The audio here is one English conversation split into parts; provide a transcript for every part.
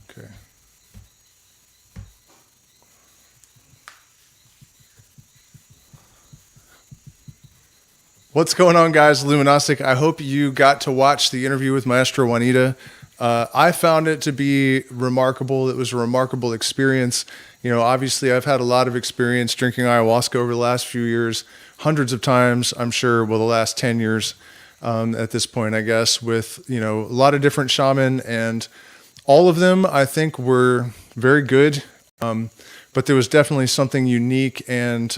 Okay. What's going on, guys? Illumignostic. I hope you got to watch the interview with Maestra Juanita. I found it to be remarkable. It was a remarkable experience. You know, obviously, I've had a lot of experience drinking ayahuasca over the last few years, hundreds of times, I'm sure, well, the last 10 years at this point, I guess, with, you know, a lot of different shaman, and all of them, I think, were very good. But there was definitely something unique and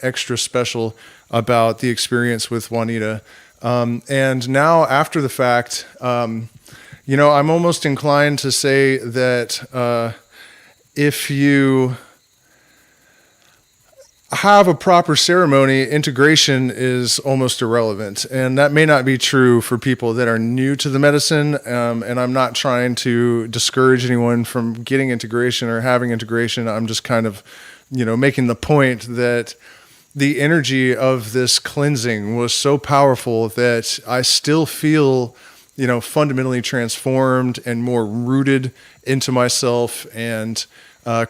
extra special about the experience with Juanita. And now, after the fact, you know, I'm almost inclined to say that if you have a proper ceremony, integration is almost irrelevant. And that may not be true for people that are new to the medicine. And I'm not trying to discourage anyone from getting integration or having integration. I'm just kind of, you know, making the point that the energy of this cleansing was so powerful that I still feel, you know, fundamentally transformed and more rooted into myself. And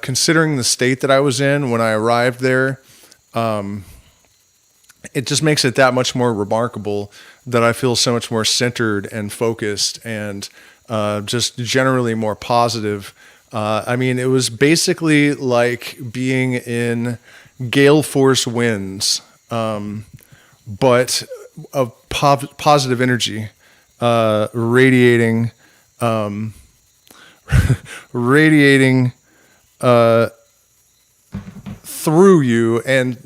considering the state that I was in when I arrived there, it just makes it that much more remarkable that I feel so much more centered and focused and just generally more positive. I mean, it was basically like being in gale force winds, but of positive energy radiating radiating through you, and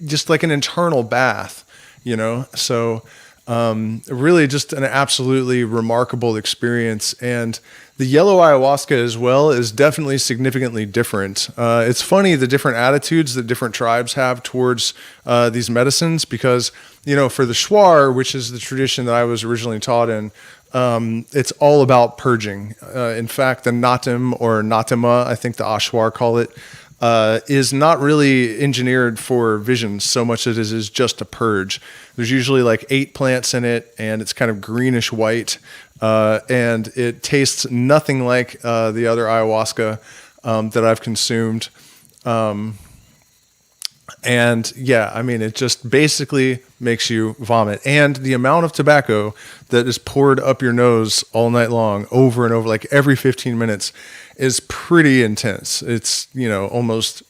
just like an internal bath, you know? So really just an absolutely remarkable experience. And the yellow ayahuasca as well is definitely significantly different. It's funny, the different attitudes that different tribes have towards these medicines, because, you know, for the Shuar, which is the tradition that I was originally taught in, it's all about purging. In fact, the Natim or Natima, I think the Ashwar call it, is not really engineered for visions so much as it is just a purge. There's usually like 8 plants in it, and it's kind of greenish white, and it tastes nothing like the other ayahuasca that I've consumed. And yeah, I mean, it just basically makes you vomit. And the amount of tobacco that is poured up your nose all night long, over and over, like every 15 minutes, is pretty intense. It's, you know, almost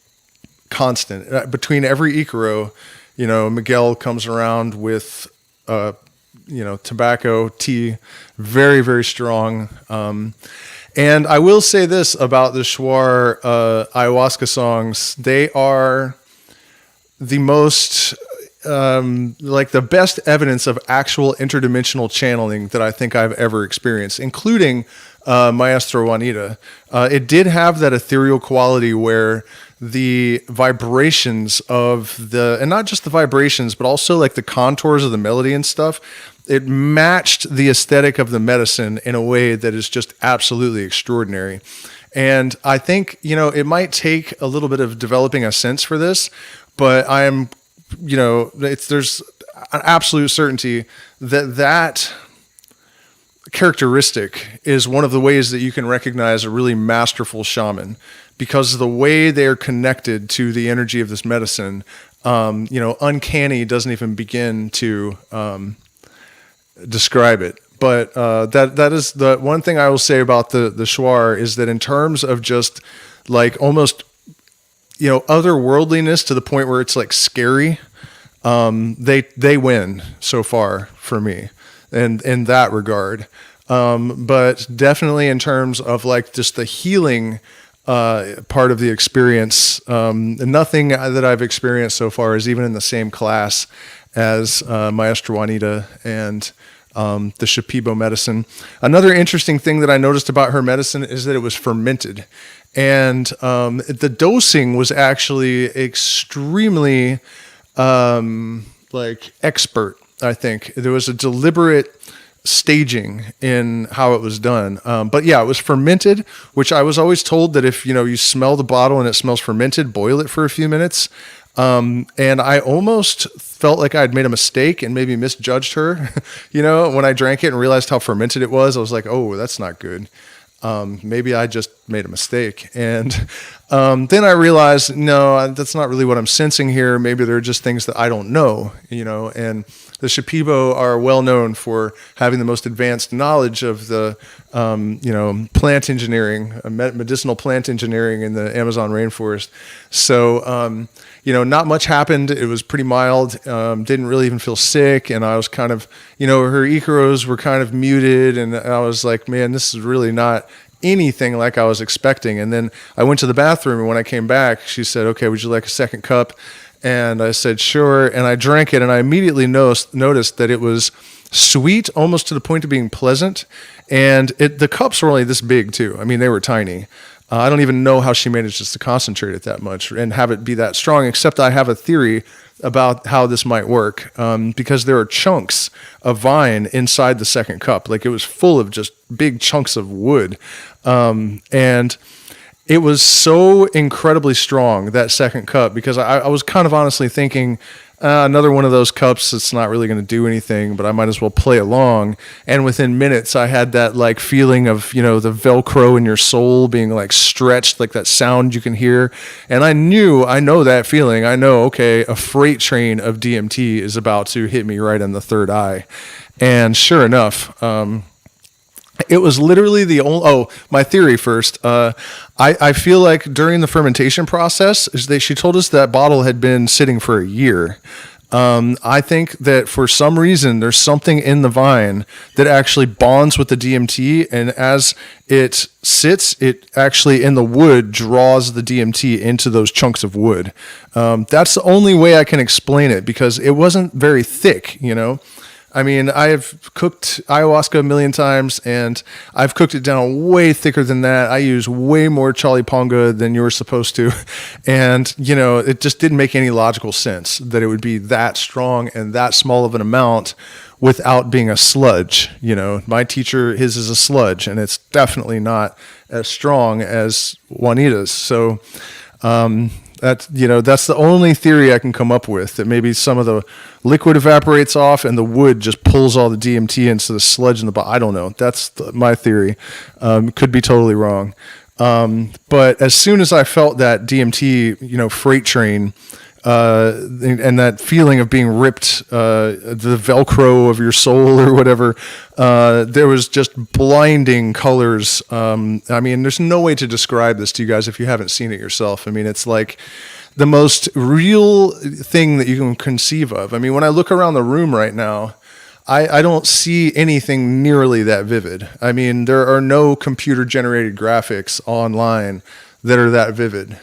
constant. Between every Icaro, you know, Miguel comes around with, you know, tobacco, tea, very, very strong. And I will say this about the Shuar ayahuasca songs. They are the most, like the best evidence of actual interdimensional channeling that I think I've ever experienced, including Maestra Juanita. It did have that ethereal quality where the vibrations of and not just the vibrations, but also like the contours of the melody and stuff, it matched the aesthetic of the medicine in a way that is just absolutely extraordinary. And I think, you know, it might take a little bit of developing a sense for this, but I am, you know, there's an absolute certainty that characteristic is one of the ways that you can recognize a really masterful shaman, because the way they're connected to the energy of this medicine, you know, uncanny doesn't even begin to describe it. But that is the one thing I will say about the Shuar, is that in terms of just like almost, you know, otherworldliness to the point where it's like scary, they win so far for me in that regard. But definitely in terms of like just the healing part of the experience, nothing that I've experienced so far is even in the same class as Maestra Juanita and the Shipibo medicine. Another interesting thing that I noticed about her medicine is that it was fermented. And the dosing was actually extremely like expert, I think. There was a deliberate staging in how it was done. But yeah, it was fermented, which I was always told that if, you know, you smell the bottle and it smells fermented, boil it for a few minutes. And I almost felt like I'd made a mistake and maybe misjudged her, you know, when I drank it and realized how fermented it was. I was like, oh, that's not good. Maybe I just made a mistake. And then I realized, no, that's not really what I'm sensing here. Maybe there are just things that I don't know, and the Shipibo are well known for having the most advanced knowledge of the, plant engineering, medicinal plant engineering in the Amazon rainforest. So, not much happened. It was pretty mild. Didn't really even feel sick. And I was kind of, her icaros were kind of muted. And I was like, man, this is really not anything like I was expecting. And then I went to the bathroom, and when I came back, she said, okay, would you like a second cup? And I said, sure. And I drank it, and I immediately noticed that it was sweet, almost to the point of being pleasant. And the cups were only this big too. I mean, they were tiny. I don't even know how she manages to concentrate it that much and have it be that strong, except I have a theory about how this might work, because there are chunks of vine inside the second cup. Like, it was full of just big chunks of wood. And it was so incredibly strong, that second cup, because I was kind of honestly thinking, another one of those cups, it's not really going to do anything, but I might as well play along. And within minutes, I had that like feeling of, the Velcro in your soul being like stretched, like that sound you can hear. And I know that feeling. I know, okay, a freight train of DMT is about to hit me right in the third eye. And sure enough, it was literally the only, my theory first. I feel like during the fermentation process, she told us that bottle had been sitting for a year. I think that for some reason, there's something in the vine that actually bonds with the DMT. And as it sits, it actually in the wood draws the DMT into those chunks of wood. That's the only way I can explain it, because it wasn't very thick, I mean, I have cooked ayahuasca a million times, and I've cooked it down way thicker than that. I use way more chaliponga than you were supposed to. And, it just didn't make any logical sense that it would be that strong and that small of an amount without being a sludge. My teacher, his is a sludge, and it's definitely not as strong as Juanita's. So, that's the only theory I can come up with, that maybe some of the liquid evaporates off and the wood just pulls all the DMT into the sludge in the bottom. I don't know. That's my theory. Could be totally wrong. But as soon as I felt that DMT, freight train, and that feeling of being ripped, the Velcro of your soul or whatever, there was just blinding colors. I mean, there's no way to describe this to you guys if you haven't seen it yourself. I mean, it's like the most real thing that you can conceive of. I mean, when I look around the room right now, I don't see anything nearly that vivid. I mean, there are no computer-generated graphics online that are that vivid.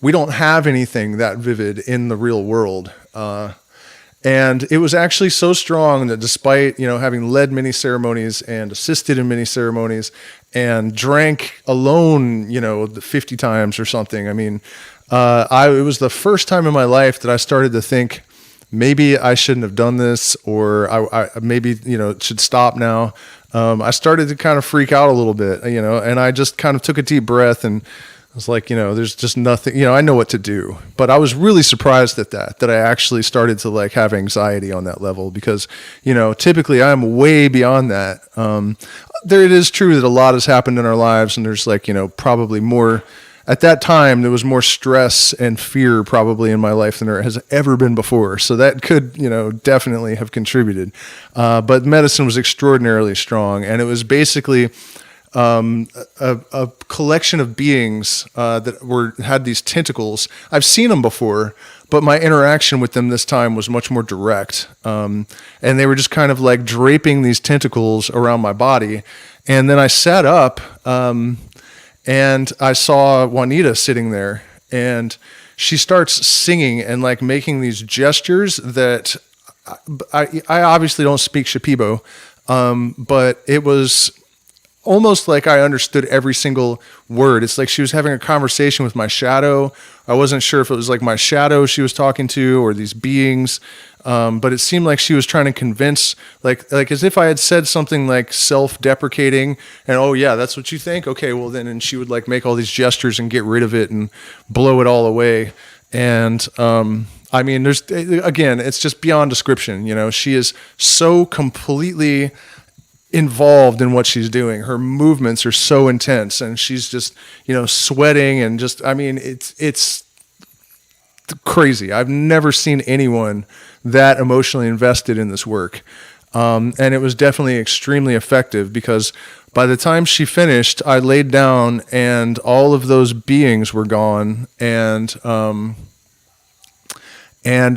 We don't have anything that vivid in the real world. And it was actually so strong that despite, having led many ceremonies and assisted in many ceremonies and drank alone, 50 times or something. I mean, it was the first time in my life that I started to think, maybe I shouldn't have done this, or I maybe, it should stop now. I started to kind of freak out a little bit, and I just kind of took a deep breath and I was like, there's just nothing, I know what to do. But I was really surprised at that I actually started to like have anxiety on that level, because, typically I'm way beyond that. It is true that a lot has happened in our lives, and there's like, probably more. At that time, there was more stress and fear probably in my life than there has ever been before. So that could, definitely have contributed. But medicine was extraordinarily strong, and it was basically a collection of beings that had these tentacles. I've seen them before, but my interaction with them this time was much more direct. And they were just kind of like draping these tentacles around my body. And then I sat up, and I saw Juanita sitting there, and she starts singing and like making these gestures that I obviously don't speak Shipibo, but it was almost like I understood every single word. It's like she was having a conversation with my shadow. I wasn't sure if it was like my shadow she was talking to or these beings, but it seemed like she was trying to convince, like as if I had said something like self-deprecating and, oh yeah, that's what you think? Okay, well then, and she would like make all these gestures and get rid of it and blow it all away. And I mean, again, it's just beyond description. She is so completely involved in what she's doing. Her movements are so intense, and she's just, sweating and just, I mean, it's crazy. I've never seen anyone that emotionally invested in this work. And it was definitely extremely effective, because by the time she finished, I laid down and all of those beings were gone. And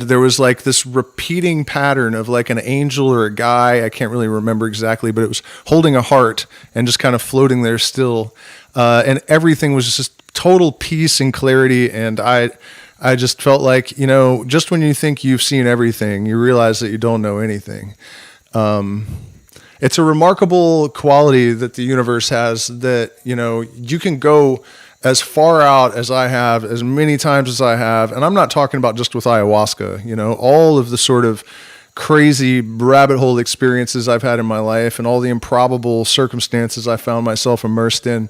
there was like this repeating pattern of like an angel or a guy. I can't really remember exactly, but it was holding a heart and just kind of floating there still. And everything was just total peace and clarity. And I just felt like, just when you think you've seen everything, you realize that you don't know anything. It's a remarkable quality that the universe has, that, you can go as far out as I have, as many times as I have. And I'm not talking about just with ayahuasca, all of the sort of crazy rabbit hole experiences I've had in my life and all the improbable circumstances I found myself immersed in.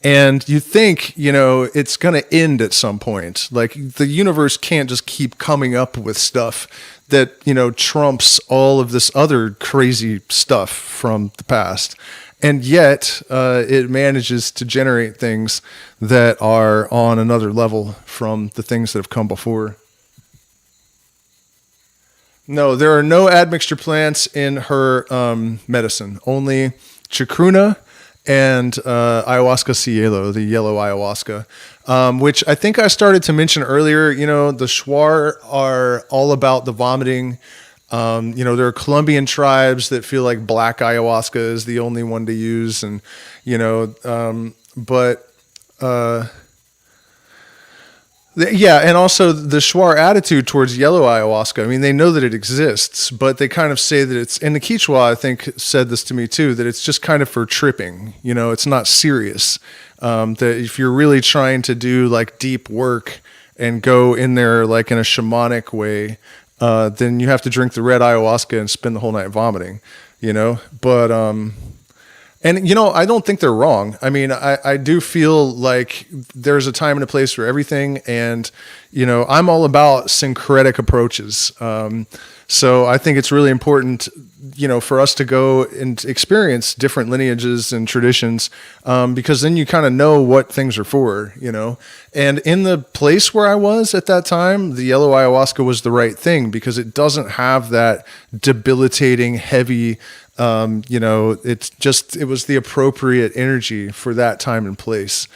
And you think, it's going to end at some point. Like, the universe can't just keep coming up with stuff that, trumps all of this other crazy stuff from the past. And yet, it manages to generate things that are on another level from the things that have come before. No, there are no admixture plants in her medicine. Only chacruna and ayahuasca cielo, the yellow ayahuasca, which I think I started to mention earlier. The Shuar are all about the vomiting. There are Colombian tribes that feel like black ayahuasca is the only one to use. And, and also the Shuar attitude towards yellow ayahuasca. I mean, they know that it exists, but they kind of say that it's, and the Kichwa, I think, said this to me too, that it's just kind of for tripping. It's not serious. That if you're really trying to do like deep work and go in there like in a shamanic way, then you have to drink the red ayahuasca and spend the whole night vomiting, but, I don't think they're wrong. I mean, I do feel like there's a time and a place for everything. And, I'm all about syncretic approaches. So I think it's really important, for us to go and experience different lineages and traditions, because then you kind of know what things are for, And in the place where I was at that time, the yellow ayahuasca was the right thing, because it doesn't have that debilitating, heavy, it was the appropriate energy for that time and place.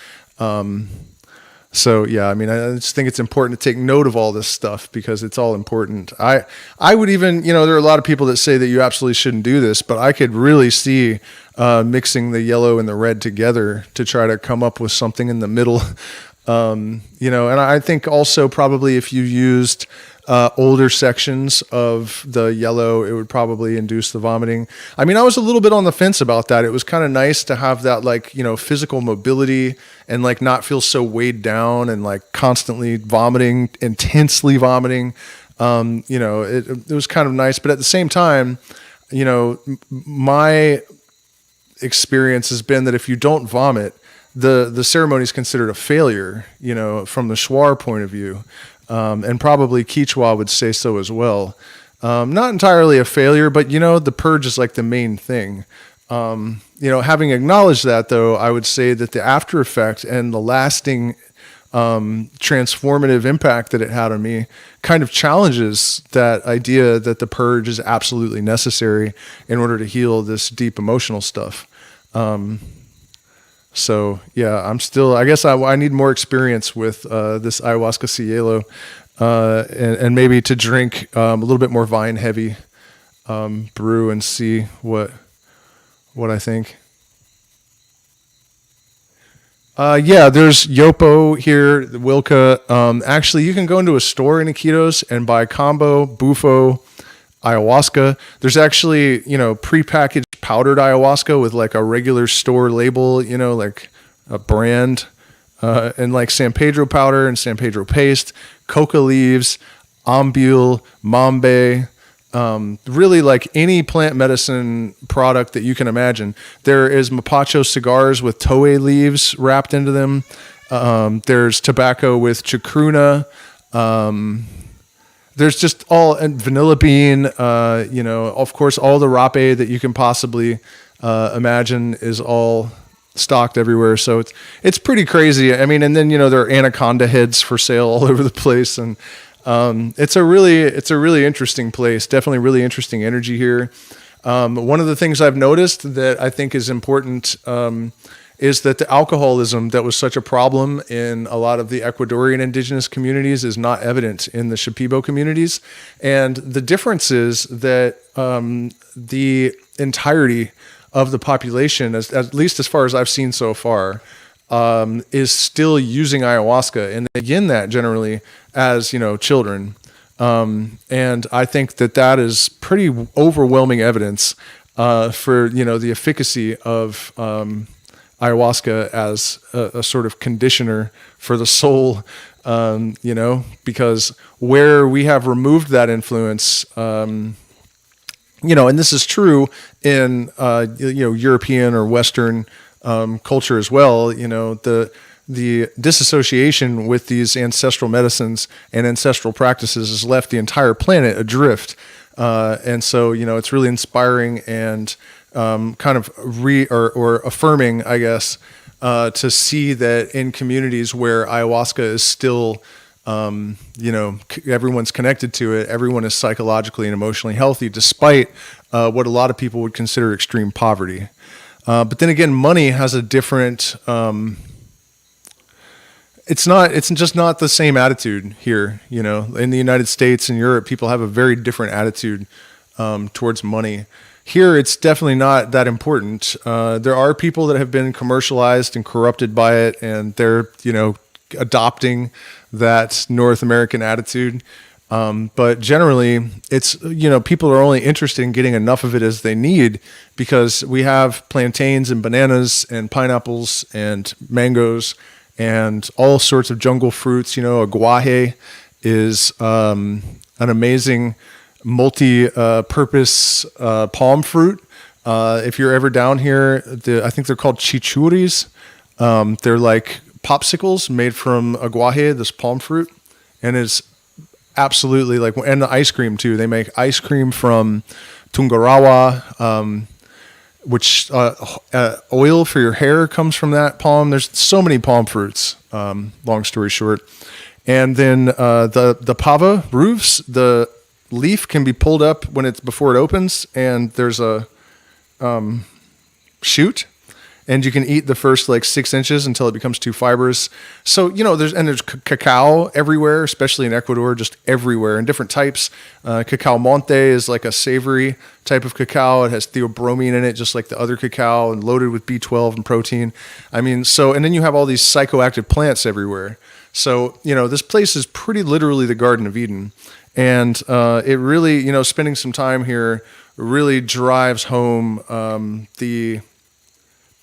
So yeah, I mean, I just think it's important to take note of all this stuff, because it's all important. I would even, there are a lot of people that say that you absolutely shouldn't do this, but I could really see mixing the yellow and the red together to try to come up with something in the middle. And I think also probably if you used older sections of the yellow, it would probably induce the vomiting. I mean, I was a little bit on the fence about that. It was kind of nice to have that, like, physical mobility and like not feel so weighed down and like constantly vomiting, intensely vomiting. It was kind of nice, but at the same time, my experience has been that if you don't vomit, the ceremony is considered a failure, from the Shuar point of view. And probably Kichwa would say so as well. Not entirely a failure, but, the purge is like the main thing. Having acknowledged that, though, I would say that the after effect and the lasting transformative impact that it had on me kind of challenges that idea that the purge is absolutely necessary in order to heal this deep emotional stuff. So yeah, I guess I need more experience with this ayahuasca cielo, and maybe to drink a little bit more vine heavy brew and see what I think. There's Yopo here, the Wilka. Actually, you can go into a store in Iquitos and buy kambo, bufo, ayahuasca. There's actually, prepackaged powdered ayahuasca with like a regular store label, like a brand, and like San Pedro powder and San Pedro paste, coca leaves, ombule, mambe, really like any plant medicine product that you can imagine. There is mapacho cigars with toei leaves wrapped into them. There's tobacco with chacruna. There's just and vanilla bean, of course, all the rape that you can possibly imagine is all stocked everywhere. So it's pretty crazy. I mean, and then, there are anaconda heads for sale all over the place. And it's a really interesting place. Definitely really interesting energy here. One of the things I've noticed that I think is important is that the alcoholism that was such a problem in a lot of the Ecuadorian indigenous communities is not evident in the Shipibo communities. And the difference is that the entirety of the population, at least as far as I've seen so far, is still using ayahuasca, and they begin that generally as children. And I think that is pretty overwhelming evidence for the efficacy of ayahuasca as a sort of conditioner for the soul. Because where we have removed that influence, and this is true in European or Western culture as well. The disassociation with these ancestral medicines and ancestral practices has left the entire planet adrift, and so it's really inspiring and kind of or affirming, I guess, to see that in communities where ayahuasca is still everyone's connected to it. Everyone is psychologically and emotionally healthy, despite what a lot of people would consider extreme poverty. But then again, money has a different. It's just not the same attitude here. In the United States and Europe, people have a very different attitude towards money. Here, it's definitely not that important. There are people that have been commercialized and corrupted by it, and they're adopting that North American attitude. But generally, it's, people are only interested in getting enough of it as they need, because we have plantains and bananas and pineapples and mangoes and all sorts of jungle fruits. Aguaje is an amazing multi-purpose palm fruit. If you're ever down here, I think they're called chichuris. They're like popsicles made from aguaje, this palm fruit, and it's absolutely and the ice cream too. They make ice cream from tungarawa, which oil for your hair comes from that palm. There's so many palm fruits, long story short. And then the pava roofs, the leaf can be pulled up before it opens, and there's a shoot, and you can eat the first 6 inches until it becomes too fibrous. So, there's cacao everywhere, especially in Ecuador, just everywhere in different types. Cacao Monte is like a savory type of cacao. It has theobromine in it, just like the other cacao, and loaded with B12 and protein. I mean, and then you have all these psychoactive plants everywhere. So, this place is pretty literally the Garden of Eden. And it really, spending some time here really drives home the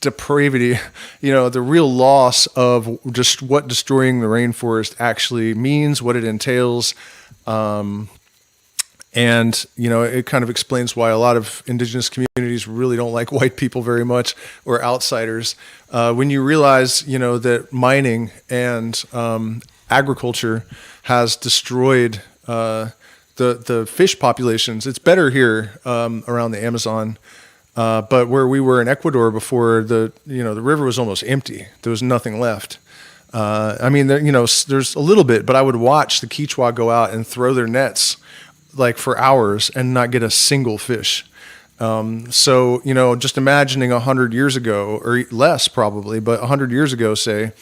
depravity, the real loss of just what destroying the rainforest actually means, what it entails. And, it kind of explains why a lot of indigenous communities really don't like white people very much, or outsiders. When you realize, that mining and agriculture has destroyed the fish populations. It's better here around the Amazon. But where we were in Ecuador before, the river was almost empty. There was nothing left. There's a little bit, but I would watch the Kichwa go out and throw their nets for hours and not get a single fish. So just imagining 100 years ago, or less probably, but 100 years ago, say,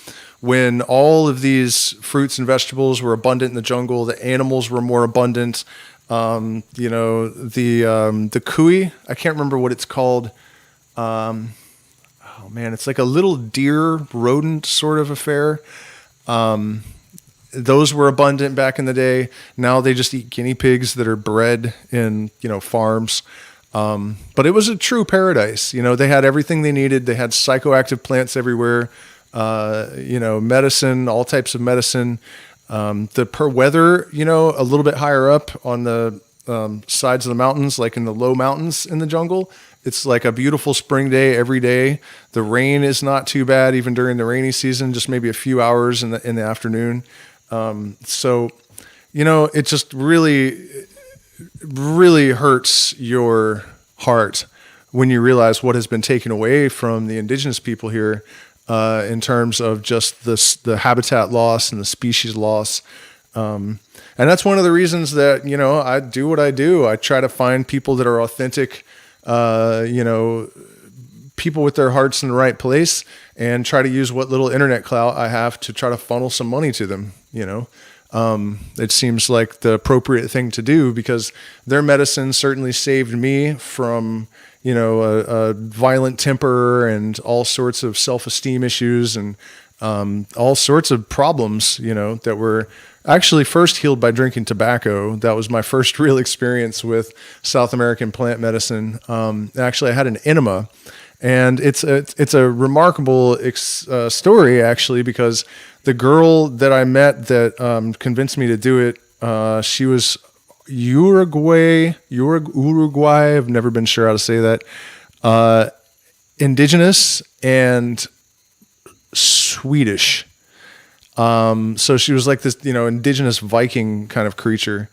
when all of these fruits and vegetables were abundant in the jungle, the animals were more abundant. The cuy, I can't remember what it's called. It's like a little deer rodent sort of affair. Those were abundant back in the day. Now they just eat guinea pigs that are bred in, farms. But it was a true paradise. They had everything they needed. They had psychoactive plants everywhere, medicine, all types of medicine. The weather, a little bit higher up on the sides of the mountains, like in the low mountains in the jungle, it's like a beautiful spring day every day. The rain is not too bad, even during the rainy season, just maybe a few hours in the afternoon. It just really, really hurts your heart when you realize what has been taken away from the indigenous people here, in terms of just the habitat loss and the species loss. And that's one of the reasons that, you know, I do what I do. I try to find people that are authentic, you know, people with their hearts in the right place, and try to use what little internet clout I have to try to funnel some money to them, you know. It seems like the appropriate thing to do, because their medicine certainly saved me from, you know, a violent temper and all sorts of self-esteem issues and all sorts of problems, you know, that were actually first healed by drinking tobacco. That was my first real experience with South American plant medicine. Actually, I had an enema. And it's a remarkable story, actually, because the girl that I met that convinced me to do it, she was Uruguay. I've never been sure how to say that. Indigenous and Swedish. So she was like this, you know, indigenous Viking kind of creature,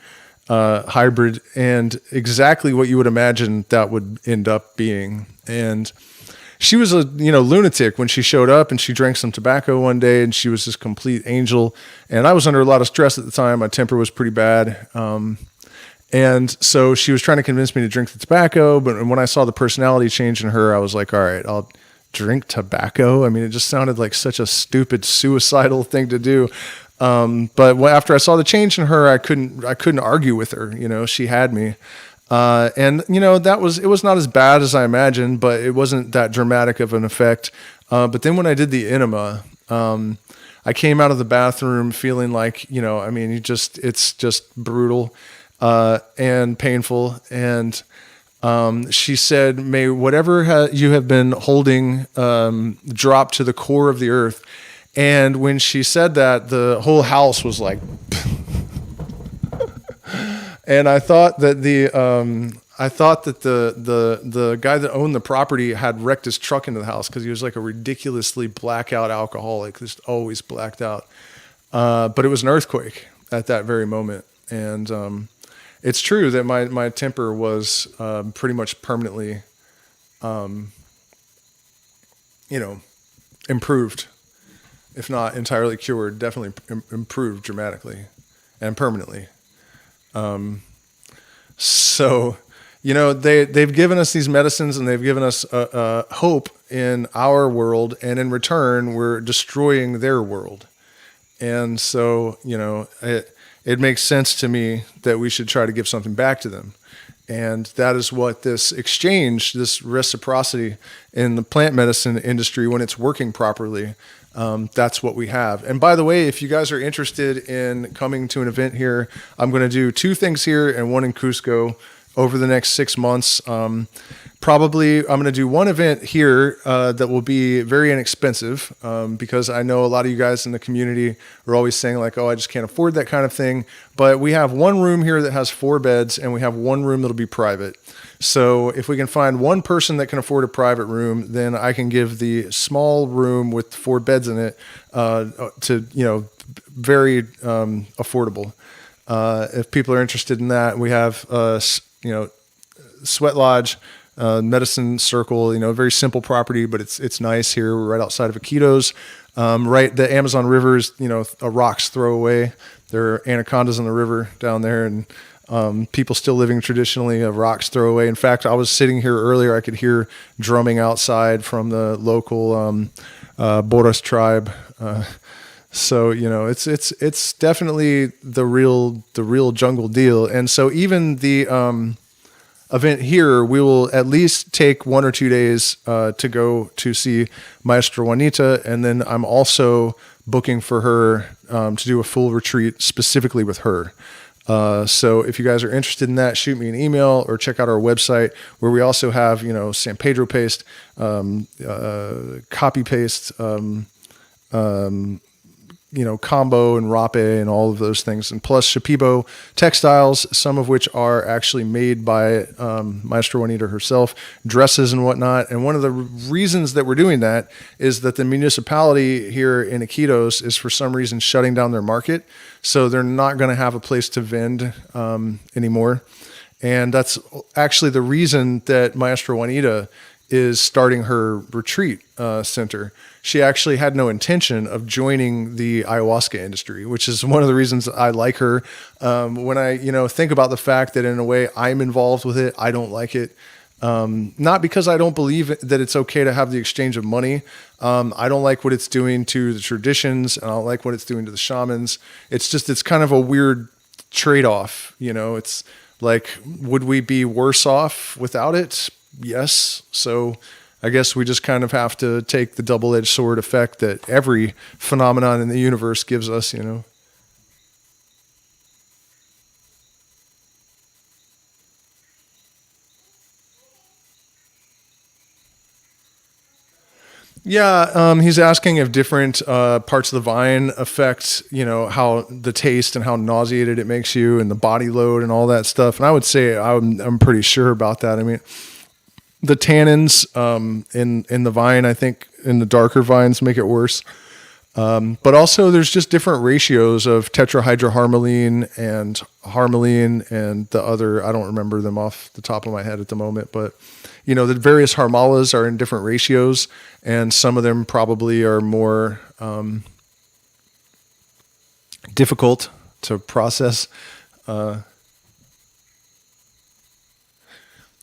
hybrid, and exactly what you would imagine that would end up being. And she was a, you know, lunatic when she showed up, and she drank some tobacco one day, and she was this complete angel. And I was under a lot of stress at the time. My temper was pretty bad. And so she was trying to convince me to drink the tobacco. But when I saw the personality change in her, I was like, all right, I'll drink tobacco. I mean, it just sounded like such a stupid, suicidal thing to do. But after I saw the change in her, I couldn't argue with her. You know, she had me. And you know, it was not as bad as I imagined, but it wasn't that dramatic of an effect. But then when I did the enema, I came out of the bathroom feeling like, you know, I mean, it's just brutal, and painful. And, she said, may whatever you have been holding, drop to the core of the earth. And when she said that, the whole house was like, and I thought that the guy that owned the property had wrecked his truck into the house, because he was like a ridiculously blackout alcoholic, just always blacked out. But it was an earthquake at that very moment, and it's true that my temper was pretty much permanently, you know, improved, if not entirely cured. Definitely improved dramatically and permanently. So, you know, they've given us these medicines, and they've given us hope in our world, and in return, we're destroying their world. And so, you know, it makes sense to me that we should try to give something back to them. And that is what this exchange, this reciprocity in the plant medicine industry, when it's working properly, that's what we have. And by the way, if you guys are interested in coming to an event here, I'm going to do 2 things here and 1 in Cusco over the next 6 months. Probably I'm going to do 1 event here that will be very inexpensive, because I know a lot of you guys in the community are always saying like, oh, I just can't afford that kind of thing. But we have 1 room here that has 4 beds, and we have 1 room that'll be private. So if we can find 1 person that can afford a private room, then I can give the small room with 4 beds in it to, you know, very affordable. If people are interested in that, we have, you know, Sweat Lodge, Medicine Circle, you know, very simple property, but it's nice here. We're right outside of Iquitos. Right, the Amazon River is, you know, a rock's throw away. There are anacondas in the river down there, and people still living traditionally a rock's throw away. In fact, I was sitting here earlier, I could hear drumming outside from the local Boras tribe. So, you know, it's definitely the real jungle deal. And so even the event here, we will at least take 1 or 2 days to go to see Maestra Juanita, and then I'm also booking for her to do a full retreat specifically with her. So if you guys are interested in that, shoot me an email or check out our website, where we also have, you know, San Pedro paste, copy paste, you know, kambo and rape and all of those things. And plus Shipibo textiles, some of which are actually made by Maestra Juanita herself, dresses and whatnot. And one of the reasons that we're doing that is that the municipality here in Iquitos is for some reason shutting down their market. So they're not going to have a place to vend anymore. And that's actually the reason that Maestra Juanita is starting her retreat center. She actually had no intention of joining the ayahuasca industry, which is one of the reasons I like her. When I, think about the fact that in a way I'm involved with it, I don't like it. Not because I don't believe that it's okay to have the exchange of money. I don't like what it's doing to the traditions, and I don't like what it's doing to the shamans. It's kind of a weird trade-off. It's like, would we be worse off without it? Yes. So I guess we just kind of have to take the double-edged sword effect that every phenomenon in the universe gives us, Yeah, he's asking if different parts of the vine affect, how the taste and how nauseated it makes you and the body load and all that stuff. And I would say I'm pretty sure about that. I mean, the tannins in the vine, I think, in the darker vines make it worse. But also there's just different ratios of tetrahydroharmaline and harmaline and the other, I don't remember them off the top of my head at the moment, but the various harmalas are in different ratios, and some of them probably are more difficult to process.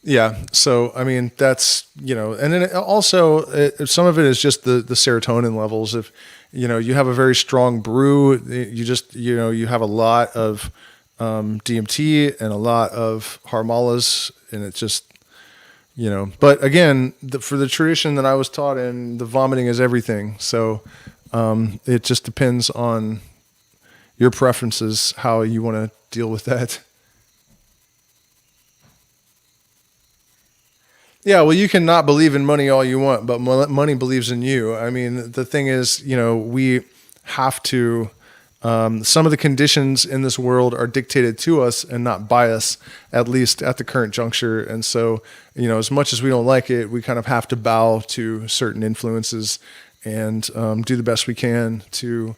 Yeah. So, I mean, that's, and then also some of it is just the serotonin levels. If, you have a very strong brew, you just, you have a lot of DMT and a lot of harmalas, and it's just, but again, for the tradition that I was taught in, the vomiting is everything. So it just depends on your preferences, how you want to deal with that. Yeah, well, you can not believe in money all you want, but money believes in you. I mean, the thing is, we have to, some of the conditions in this world are dictated to us and not by us, at least at the current juncture. And so, as much as we don't like it, we kind of have to bow to certain influences and do the best we can to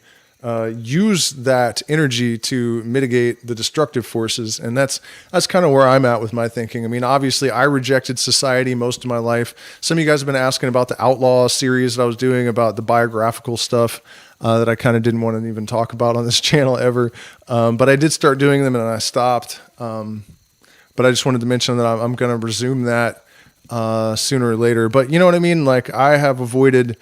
use that energy to mitigate the destructive forces. And that's kind of where I'm at with my thinking. I mean, obviously I rejected society most of my life. Some of you guys have been asking about the Outlaw series that I was doing about the biographical stuff that I kind of didn't want to even talk about on this channel ever. But I did start doing them and I stopped. But I just wanted to mention that I'm going to resume that sooner or later. But you know what I mean? Like, I have avoided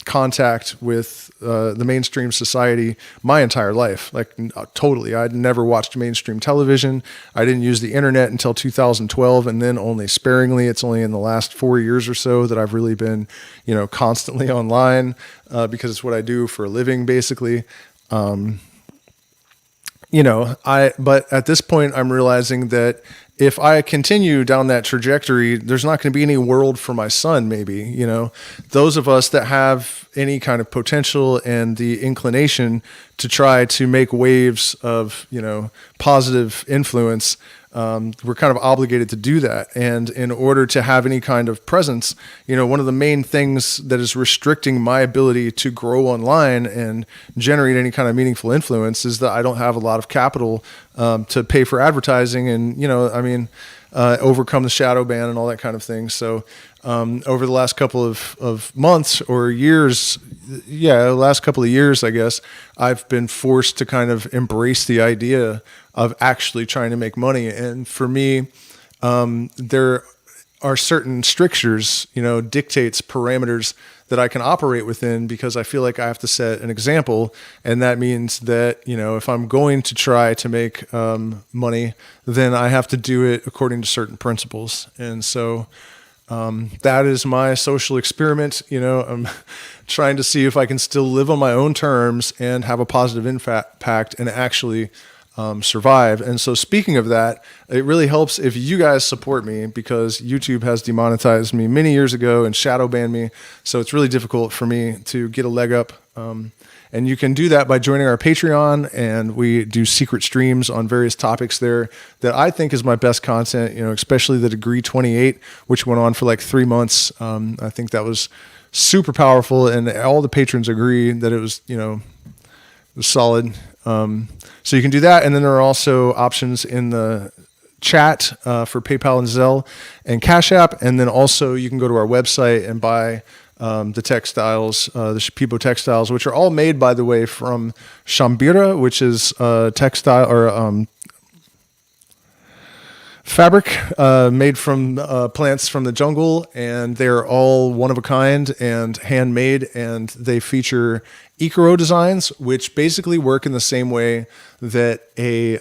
contact with the mainstream society my entire life. Like, totally. I'd never watched mainstream television. I didn't use the internet until 2012, and then only sparingly. It's only in the last 4 years or so that I've really been, constantly online because it's what I do for a living, basically. But at this point, I'm realizing that if I continue down that trajectory, there's not going to be any world for my son, maybe. Those of us that have any kind of potential and the inclination to try to make waves of, positive influence, we're kind of obligated to do that. And in order to have any kind of presence, one of the main things that is restricting my ability to grow online and generate any kind of meaningful influence is that I don't have a lot of capital to pay for advertising and, overcome the shadow ban and all that kind of thing. So over the last couple of months or years, last couple of years, I guess, I've been forced to kind of embrace the idea of actually trying to make money. And for me, there are certain strictures, dictates, parameters that I can operate within, because I feel like I have to set an example. And that means that, if I'm going to try to make money, then I have to do it according to certain principles. And so that is my social experiment. I'm trying to see if I can still live on my own terms and have a positive impact and actually survive. And so, speaking of that, it really helps if you guys support me, because YouTube has demonetized me many years ago and shadow banned me. So it's really difficult for me to get a leg up. And you can do that by joining our Patreon, and we do secret streams on various topics there that I think is my best content, especially the Degree 28, which went on for like 3 months. I think that was super powerful, and all the patrons agree that it was, was solid. So you can do that. And then there are also options in the chat for PayPal and Zelle and Cash App. And then also you can go to our website and buy the textiles, the Shipibo textiles, which are all made, by the way, from shambira, which is textile or fabric made from plants from the jungle, and they're all one of a kind and handmade, and they feature Ikaro designs, which basically work in the same way that a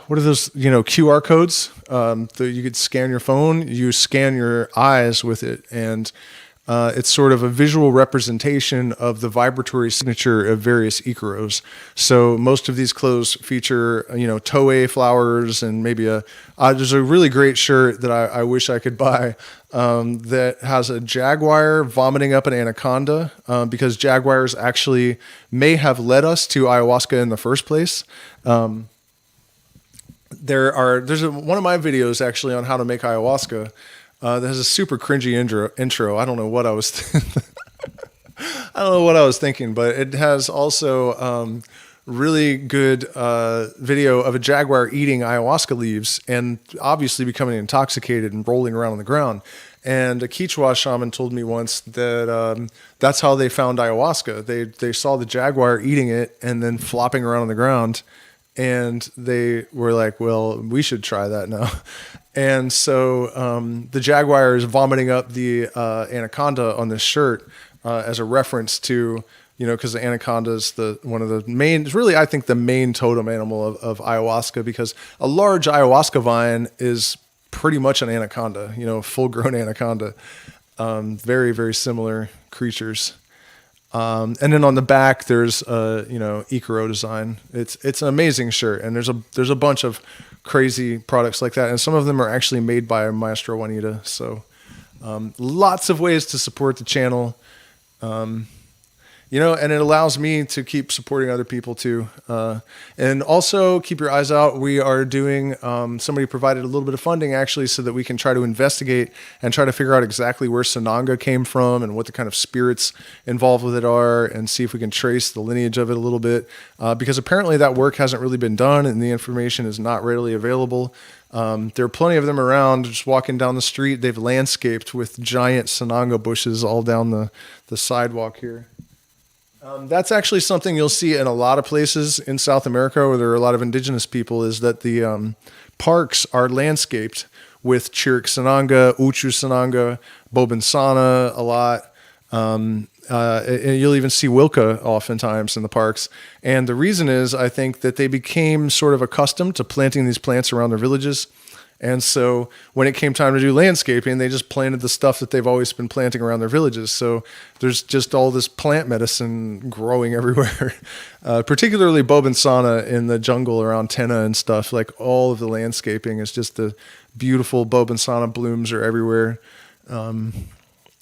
what are those, QR codes that you could scan your phone, you scan your eyes with it, and it's sort of a visual representation of the vibratory signature of various Ikaros. So most of these clothes feature, toei flowers, and maybe there's a really great shirt that I wish I could buy that has a jaguar vomiting up an anaconda, because jaguars actually may have led us to ayahuasca in the first place. There's one of my videos actually on how to make ayahuasca that has a super cringy intro. I don't know what I was thinking, but it has also really good video of a jaguar eating ayahuasca leaves and obviously becoming intoxicated and rolling around on the ground. And a Kichwa shaman told me once that that's how they found ayahuasca. They saw the jaguar eating it and then flopping around on the ground. And they were like, well, we should try that now. And so the jaguar is vomiting up the anaconda on this shirt as a reference to, because the anaconda is one of the main, really, I think the main totem animal of ayahuasca, because a large ayahuasca vine is pretty much an anaconda, full-grown anaconda. Very, very similar creatures. And then on the back, there's Ikaro design. It's an amazing shirt, and there's a bunch of crazy products like that, and some of them are actually made by Maestra Juanita. So, lots of ways to support the channel. And it allows me to keep supporting other people too. And also keep your eyes out. We are doing, somebody provided a little bit of funding actually so that we can try to investigate and try to figure out exactly where Sananga came from and what the kind of spirits involved with it are, and see if we can trace the lineage of it a little bit. Because apparently that work hasn't really been done and the information is not readily available. There are plenty of them around. Just walking down the street, they've landscaped with giant Sananga bushes all down the sidewalk here. That's actually something you'll see in a lot of places in South America where there are a lot of indigenous people, is that the parks are landscaped with Chirik Sananga, Uchu Sananga, Bobinsana a lot. And you'll even see Wilka oftentimes in the parks. And the reason is, I think, that they became sort of accustomed to planting these plants around their villages. And so when it came time to do landscaping, they just planted the stuff that they've always been planting around their villages. So there's just all this plant medicine growing everywhere, particularly Bobinsana in the jungle around Tena and stuff. Like, all of the landscaping is just the beautiful Bobinsana blooms are everywhere. And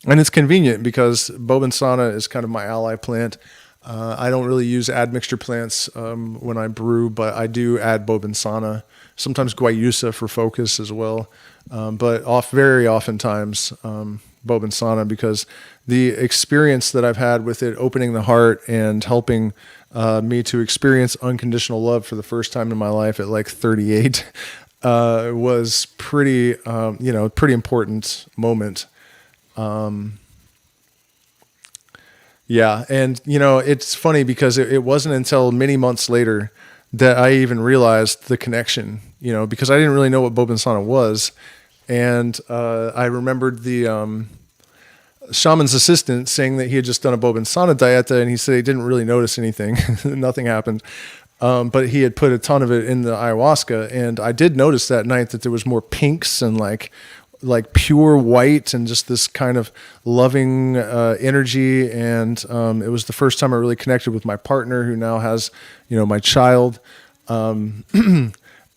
it's convenient because Bobinsana is kind of my ally plant. I don't really use admixture plants when I brew, but I do add Bobinsana. Sometimes guayusa for focus as well, but very oftentimes Bobinsana, because the experience that I've had with it opening the heart and helping me to experience unconditional love for the first time in my life at like 38 was pretty important moment. Yeah, and it's funny because it wasn't until many months later that I even realized the connection, because I didn't really know what Bobinsana was. And I remembered the shaman's assistant saying that he had just done a Bobinsana dieta, and he said he didn't really notice anything. Nothing happened. But he had put a ton of it in the ayahuasca. And I did notice that night that there was more pinks and like pure white and just this kind of loving energy. And it was the first time I really connected with my partner, who now has, my child. And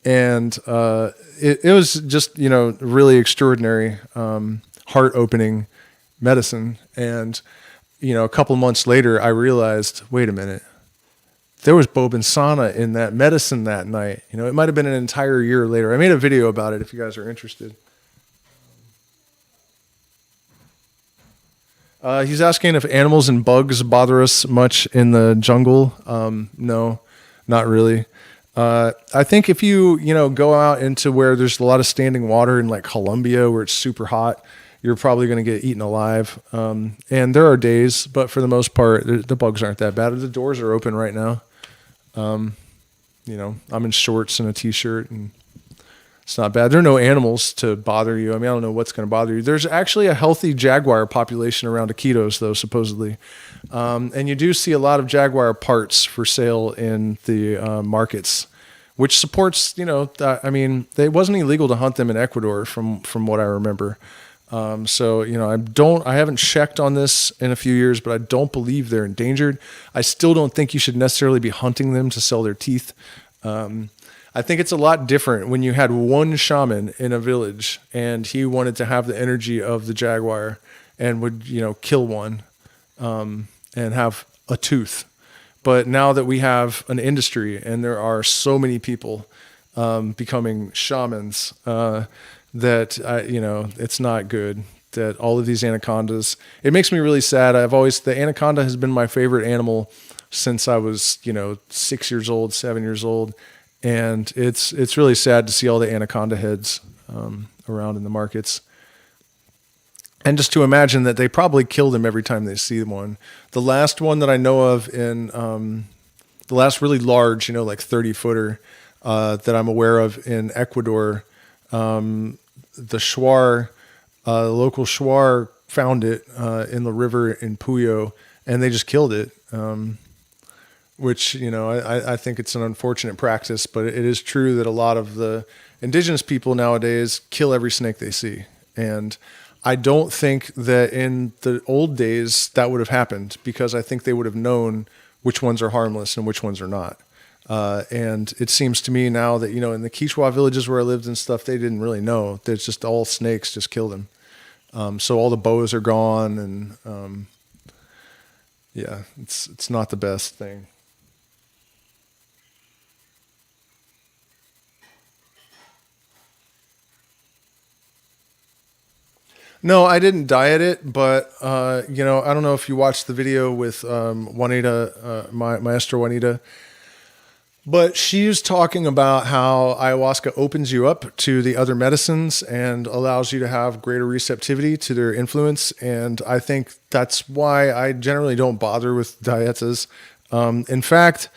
it was just, really extraordinary, heart-opening medicine. And, a couple months later, I realized, wait a minute, there was Bobinsana in that medicine that night. It might have been an entire year later. I made a video about it if you guys are interested. He's asking if animals and bugs bother us much in the jungle. No, not really. I think if you go out into where there's a lot of standing water in like Colombia where it's super hot, you're probably going to get eaten alive. And there are days, but for the most part, the bugs aren't that bad. The doors are open right now. I'm in shorts and a t-shirt, and it's not bad. There are no animals to bother you. I mean, I don't know what's going to bother you. There's actually a healthy jaguar population around Iquitos, though, supposedly. And you do see a lot of jaguar parts for sale in the markets, which supports, I mean, it wasn't illegal to hunt them in Ecuador from what I remember. So, I haven't checked on this in a few years, but I don't believe they're endangered. I still don't think you should necessarily be hunting them to sell their teeth. I think it's a lot different when you had one shaman in a village and he wanted to have the energy of the jaguar and would, kill one, and have a tooth. But now that we have an industry and there are so many people, becoming shamans, that it's not good that all of these anacondas, it makes me really sad. The anaconda has been my favorite animal since I was, 6 years old, 7 years old. And it's really sad to see all the anaconda heads around in the markets. And just to imagine that they probably kill them every time they see one. The last one that I know of in the last really large, like 30-footer that I'm aware of in Ecuador, the Shuar, the local Shuar found it in the river in Puyo, and they just killed it. Which, I think it's an unfortunate practice, but it is true that a lot of the indigenous people nowadays kill every snake they see. And I don't think that in the old days that would have happened, because I think they would have known which ones are harmless and which ones are not. And it seems to me now that, in the Kichwa villages where I lived and stuff, they didn't really know. There's just all snakes just killed them. So all the bows are gone, and it's not the best thing. No, I didn't diet it, but I don't know if you watched the video with Juanita, Maestra Juanita, but she's talking about how ayahuasca opens you up to the other medicines and allows you to have greater receptivity to their influence. And I think that's why I generally don't bother with dietas. In fact,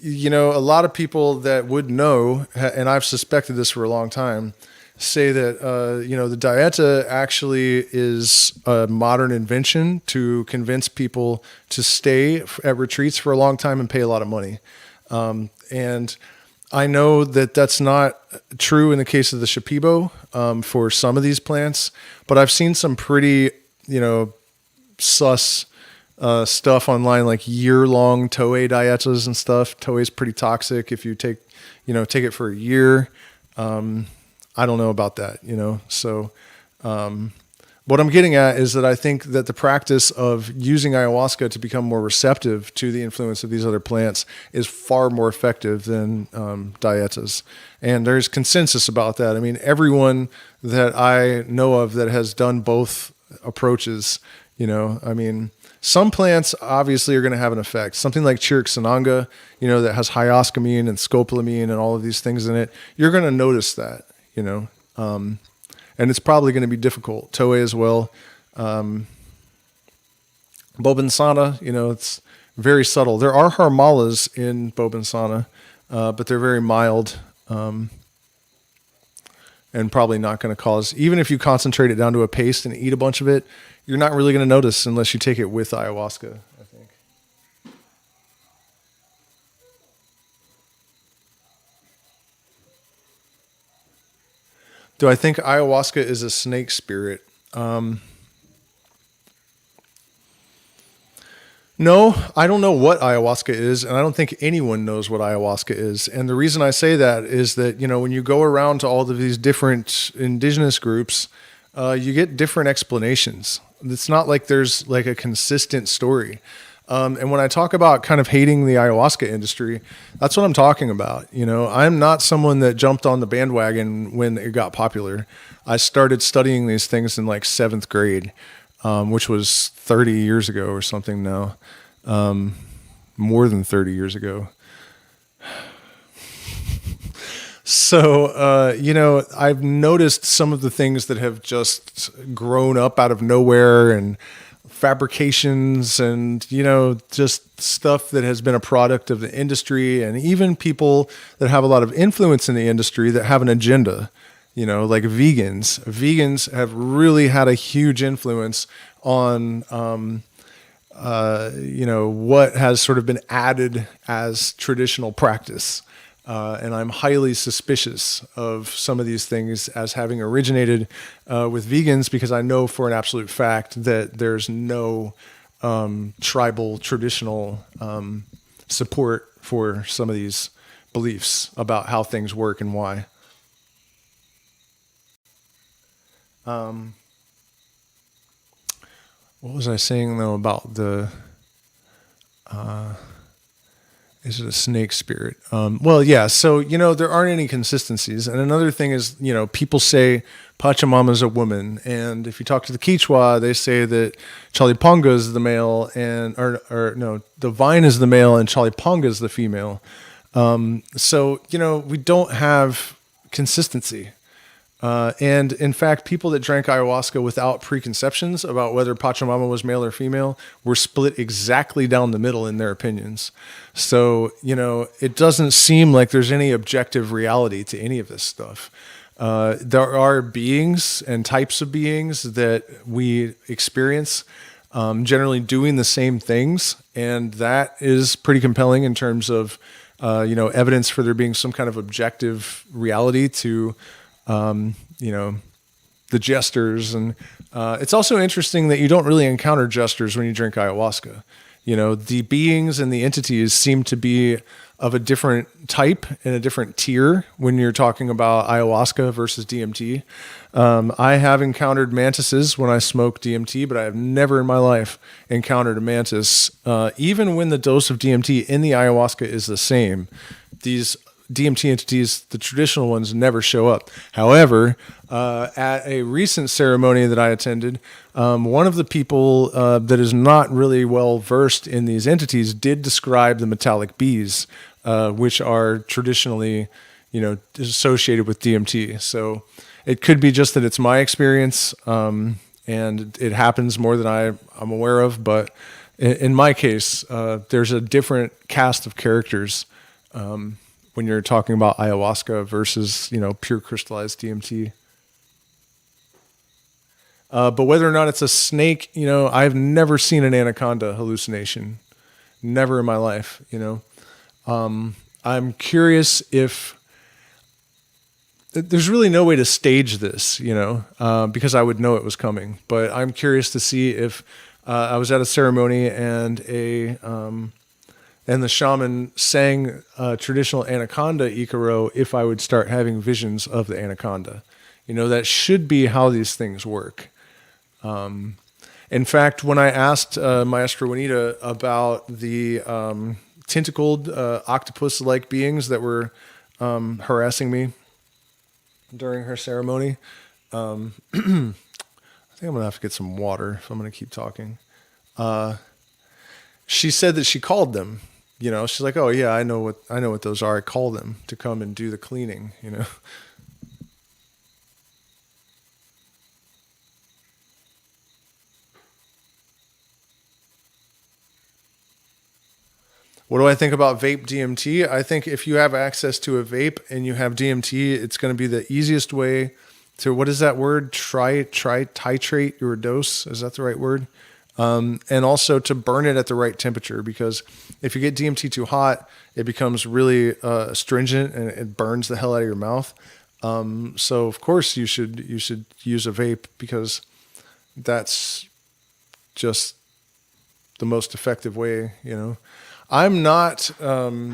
a lot of people that would know, and I've suspected this for a long time, say that, the dieta actually is a modern invention to convince people to stay at retreats for a long time and pay a lot of money. And I know that that's not true in the case of the Shipibo, for some of these plants, but I've seen some pretty, sus stuff online, like year-long Toei dietas and stuff. Toei is pretty toxic if you take it for a year. I don't know about that, So, what I'm getting at is that I think that the practice of using ayahuasca to become more receptive to the influence of these other plants is far more effective than dietas. And there's consensus about that. I mean, everyone that I know of that has done both approaches, some plants obviously are going to have an effect. Something like Chirixananga, that has hyoscamine and scopolamine and all of these things in it, you're going to notice that. And it's probably going to be difficult. Toei as well. Bobinsana, it's very subtle. There are harmalas in Bobinsana, but they're very mild, and probably not going to cause, even if you concentrate it down to a paste and eat a bunch of it, you're not really going to notice unless you take it with ayahuasca, I think. Do I think ayahuasca is a snake spirit? No, I don't know what ayahuasca is, and I don't think anyone knows what ayahuasca is. And the reason I say that is that, when you go around to all of these different indigenous groups, you get different explanations. It's not like there's like a consistent story. And when I talk about kind of hating the ayahuasca industry, that's what I'm talking about. I'm not someone that jumped on the bandwagon when it got popular. I started studying these things in like 7th grade, which was 30 years ago or something now, more than 30 years ago. So, I've noticed some of the things that have just grown up out of nowhere and fabrications and, just stuff that has been a product of the industry, and even people that have a lot of influence in the industry that have an agenda, like vegans. Vegans have really had a huge influence on, what has sort of been added as traditional practice. And I'm highly suspicious of some of these things as having originated with vegans, because I know for an absolute fact that there's no tribal traditional support for some of these beliefs about how things work and why. What was I saying though about the? Is it a snake spirit? Well, yeah. So, there aren't any consistencies. And another thing is, people say Pachamama's a woman. And if you talk to the Kichwa, they say that Chaliponga is the male or no, the vine is the male and Chaliponga is the female. So, we don't have consistency. And in fact, people that drank ayahuasca without preconceptions about whether Pachamama was male or female were split exactly down the middle in their opinions. So, it doesn't seem like there's any objective reality to any of this stuff. There are beings and types of beings that we experience generally doing the same things. And that is pretty compelling in terms of, evidence for there being some kind of objective reality to the jesters. And it's also interesting that you don't really encounter jesters when you drink ayahuasca. The beings and the entities seem to be of a different type and a different tier when you're talking about ayahuasca versus DMT. I have encountered mantises when I smoke DMT, but I have never in my life encountered a mantis. Even when the dose of DMT in the ayahuasca is the same, these DMT entities, the traditional ones, never show up. However, at a recent ceremony that I attended, one of the people that is not really well versed in these entities did describe the metallic bees, which are traditionally, associated with DMT. So it could be just that it's my experience, and it happens more than I'm aware of. But in my case, there's a different cast of characters when you're talking about ayahuasca versus, pure crystallized DMT. But whether or not it's a snake, I've never seen an anaconda hallucination. Never in my life, I'm curious if there's really no way to stage this, because I would know it was coming. But I'm curious to see if I was at a ceremony and the shaman sang traditional anaconda ikaro, if I would start having visions of the anaconda. That should be how these things work. In fact, when I asked Maestra Juanita about the tentacled octopus-like beings that were harassing me during her ceremony, I think I'm going to have to get some water if I'm going to keep talking. She said that she called them. She's like, "Oh yeah, I know what those are. I call them to come and do the cleaning." What do I think about vape DMT? I think if you have access to a vape and you have DMT, it's going to be the easiest way to, what is that word? Titrate your dose. Is that the right word? And also to burn it at the right temperature, because if you get DMT too hot, it becomes really astringent and it burns the hell out of your mouth. So of course you should use a vape, because that's just the most effective way, I'm not, I'm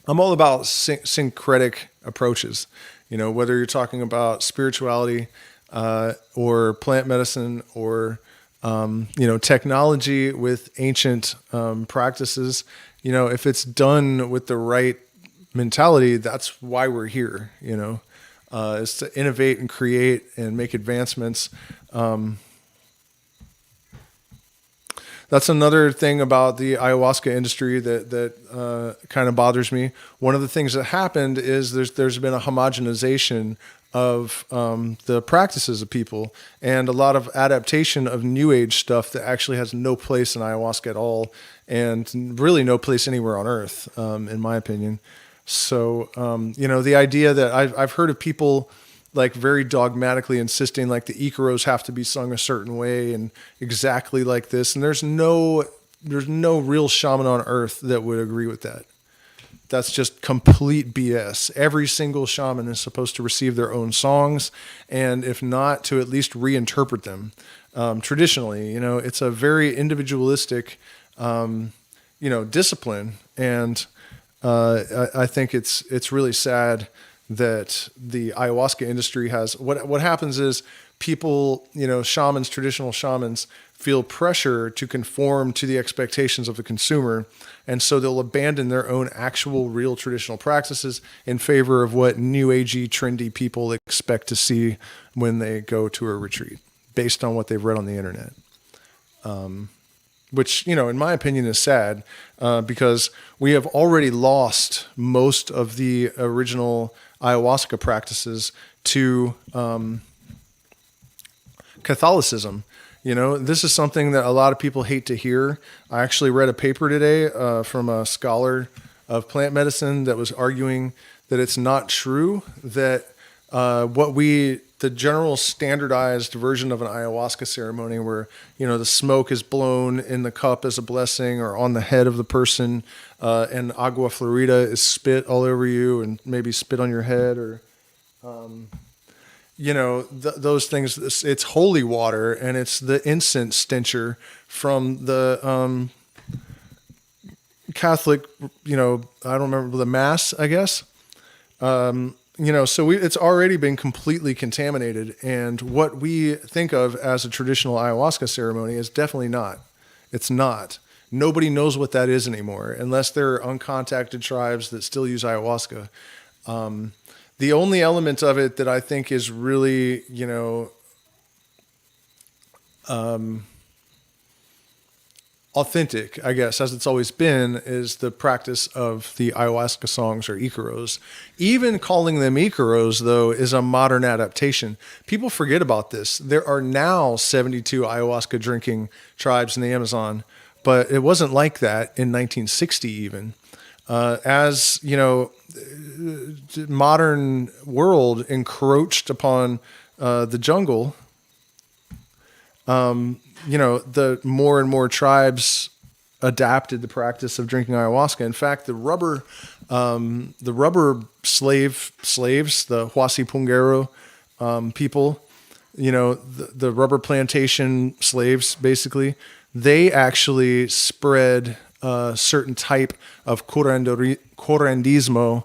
all about syncretic approaches, whether you're talking about spirituality, or plant medicine, or, technology with ancient practices. If it's done with the right mentality, that's why we're here, is to innovate and create and make advancements. That's another thing about the ayahuasca industry that kind of bothers me. One of the things that happened is there's been a homogenization of the practices of people, and a lot of adaptation of New Age stuff that actually has no place in ayahuasca at all, and really no place anywhere on Earth, in my opinion. So, the idea that I've heard of people like very dogmatically insisting like the Icaros have to be sung a certain way and exactly like this. And there's no real shaman on earth that would agree with that. That's just complete BS. Every single shaman is supposed to receive their own songs, and if not, to at least reinterpret them. Traditionally, it's a very individualistic, discipline. And I think it's really sad that the ayahuasca industry has what happens is people, shamans, traditional shamans feel pressure to conform to the expectations of the consumer. And so they'll abandon their own actual real traditional practices in favor of what new agey, trendy people expect to see when they go to a retreat based on what they've read on the internet. Which, in my opinion is sad, because we have already lost most of the original ayahuasca practices to Catholicism. This is something that a lot of people hate to hear. I actually read a paper today from a scholar of plant medicine that was arguing that it's not true that the general standardized version of an ayahuasca ceremony where, the smoke is blown in the cup as a blessing or on the head of the person, and agua florida is spit all over you and maybe spit on your head, or, those things. It's holy water, and it's the incense stencher from the Catholic, I don't remember, the Mass, I guess. So it's already been completely contaminated, and what we think of as a traditional ayahuasca ceremony is definitely not. It's not. Nobody knows what that is anymore, unless they're uncontacted tribes that still use ayahuasca. The only element of it that I think is really, authentic, I guess, as it's always been, is the practice of the ayahuasca songs or Icaros. Even calling them Icaros, though, is a modern adaptation. People forget about this. There are now 72 ayahuasca drinking tribes in the Amazon, but it wasn't like that in 1960 even. As modern world encroached upon the jungle, the more and more tribes adapted the practice of drinking ayahuasca. In fact, the rubber slaves, the Huasi Pungero people, the rubber plantation slaves, basically, they actually spread a certain type of curandismo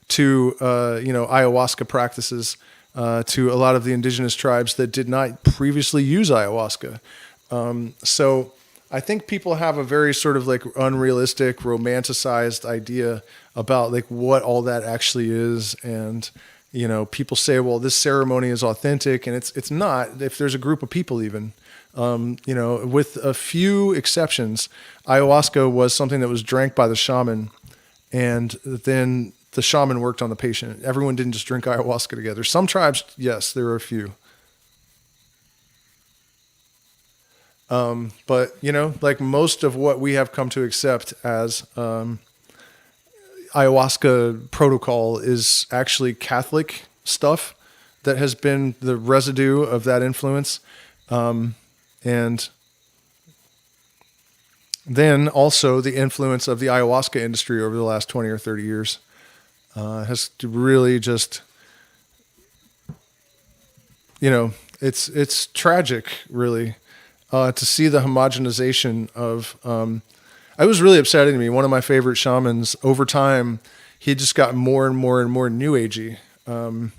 to ayahuasca practices to a lot of the indigenous tribes that did not previously use ayahuasca. So I think people have a very sort of like unrealistic, romanticized idea about like what all that actually is. And, people say, well, this ceremony is authentic, and it's not. If there's a group of people even, with a few exceptions, ayahuasca was something that was drank by the shaman, and then the shaman worked on the patient. Everyone didn't just drink ayahuasca together. Some tribes, yes, there are a few. But, like most of what we have come to accept as ayahuasca protocol is actually Catholic stuff that has been the residue of that influence. And then also the influence of the ayahuasca industry over the last 20 or 30 years. Has really just, it's tragic, really, to see the homogenization of. It was really upsetting to me. One of my favorite shamans, over time, he just got more and more and more new agey. And,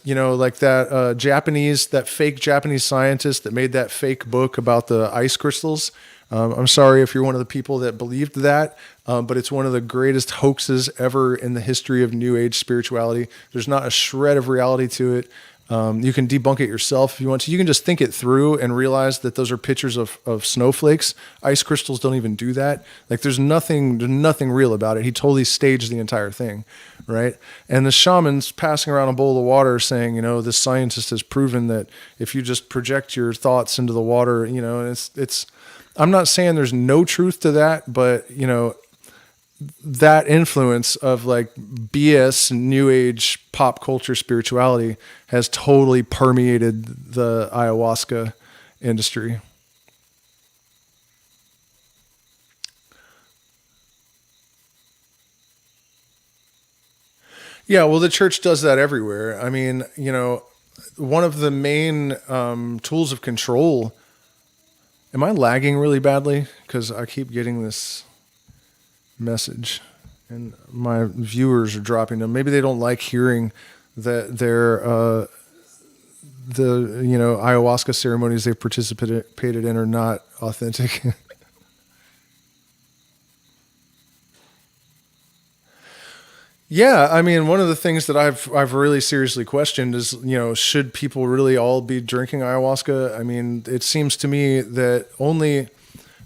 like that fake Japanese scientist that made that fake book about the ice crystals. I'm sorry if you're one of the people that believed that, but it's one of the greatest hoaxes ever in the history of New Age spirituality. There's not a shred of reality to it. You can debunk it yourself if you want to. You can just think it through and realize that those are pictures of snowflakes. Ice crystals don't even do that. Like there's nothing real about it. He totally staged the entire thing, right? And the shamans passing around a bowl of water saying, you know, this scientist has proven that if you just project your thoughts into the water, you know, it's I'm not saying there's no truth to that, but you know, that influence of like BS, new age, pop culture, spirituality has totally permeated the ayahuasca industry. Yeah, well, the church does that everywhere. I mean, you know, one of the main tools of control. Am I lagging really badly? Because I keep getting this message and my viewers are dropping them. Maybe they don't like hearing that their the you know ayahuasca ceremonies they've participated in are not authentic. Yeah, I mean, one of the things that I've really seriously questioned is, you know, should people really all be drinking ayahuasca? I mean, it seems to me that only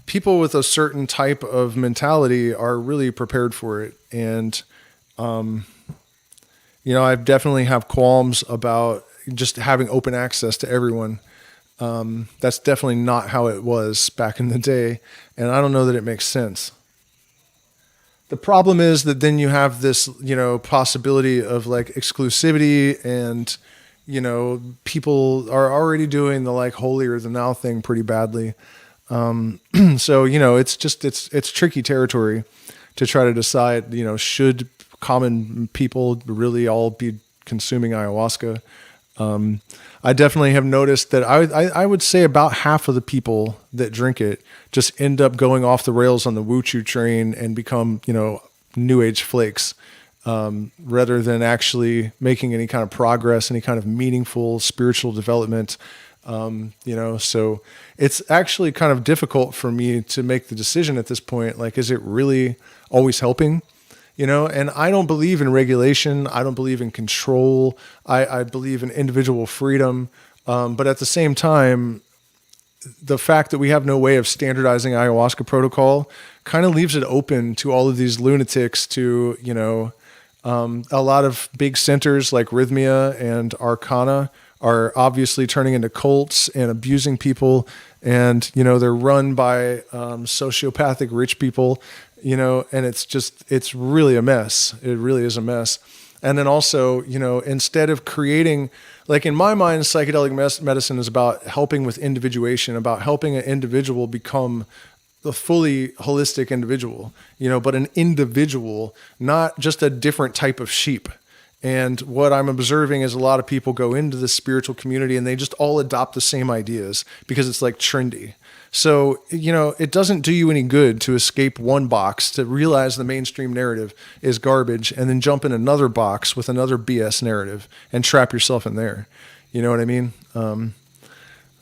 people with a certain type of mentality are really prepared for it. And, you know, I definitely have qualms about just having open access to everyone. That's definitely not how it was back in the day. And I don't know that it makes sense. The problem is that then you have this, you know, possibility of like exclusivity and, you know, people are already doing the like holier than thou thing pretty badly. So, you know, it's tricky territory to try to decide, you know, should common people really all be consuming ayahuasca? I definitely have noticed that I would say about half of the people that drink it just end up going off the rails on the woo choo train and become, you know, new age flakes, rather than actually making any kind of progress, any kind of meaningful spiritual development. You know, so it's actually kind of difficult for me to make the decision at this point. Like, is it really always helping? You know, and I don't believe in regulation. I don't believe in control. I believe in individual freedom. But at the same time, the fact that we have no way of standardizing ayahuasca protocol kind of leaves it open to all of these lunatics to, you know, a lot of big centers like Rhythmia and Arcana are obviously turning into cults and abusing people. And, you know, they're run by sociopathic rich people, you know, and it's really a mess. It really is a mess. And then also, you know, instead of creating, like in my mind, psychedelic medicine is about helping with individuation, about helping an individual become the fully holistic individual, you know, but an individual, not just a different type of sheep. And what I'm observing is a lot of people go into the spiritual community and they just all adopt the same ideas because it's like trendy. So, you know, it doesn't do you any good to escape one box, to realize the mainstream narrative is garbage, and then jump in another box with another BS narrative and trap yourself in there. You know what I mean?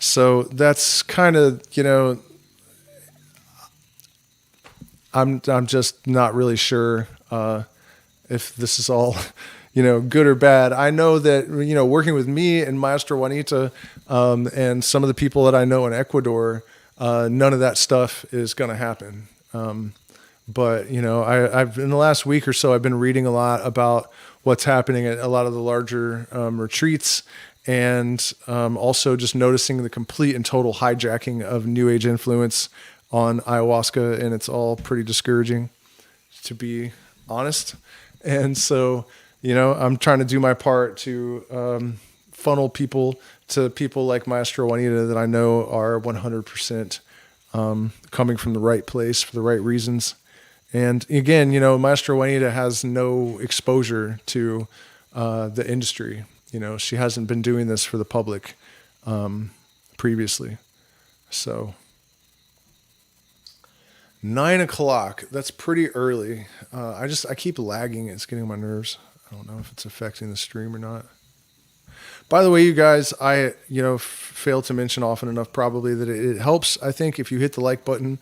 So that's kind of, you know, I'm just not really sure if this is all, you know, good or bad. I know that, you know, working with me and Maestra Juanita and some of the people that I know in Ecuador, none of that stuff is going to happen. But, you know, I've in the last week or so, I've been reading a lot about what's happening at a lot of the larger retreats, and also just noticing the complete and total hijacking of New Age influence on ayahuasca, and it's all pretty discouraging, to be honest. And so, you know, I'm trying to do my part to funnel people to people like Maestra Juanita that I know are 100% coming from the right place for the right reasons. And again, you know, Maestra Juanita has no exposure to the industry. You know, she hasn't been doing this for the public previously. So 9 o'clock, that's pretty early. I keep lagging. It's getting on my nerves. I don't know if it's affecting the stream or not. By the way, you guys, I, you know, failed to mention often enough probably that it helps, I think, if you hit the like button.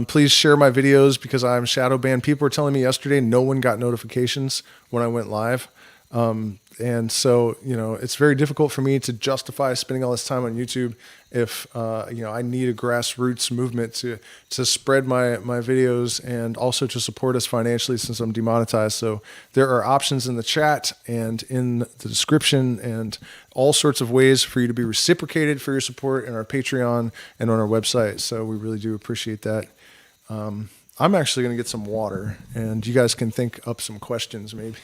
Please share my videos because I'm shadow banned. People were telling me yesterday no one got notifications when I went live. And so, it's very difficult for me to justify spending all this time on YouTube if, I need a grassroots movement to spread my videos and also to support us financially since I'm demonetized. So there are options in the chat and in the description and all sorts of ways for you to be reciprocated for your support in our Patreon and on our website. So we really do appreciate that. I'm actually going to get some water and you guys can think up some questions maybe.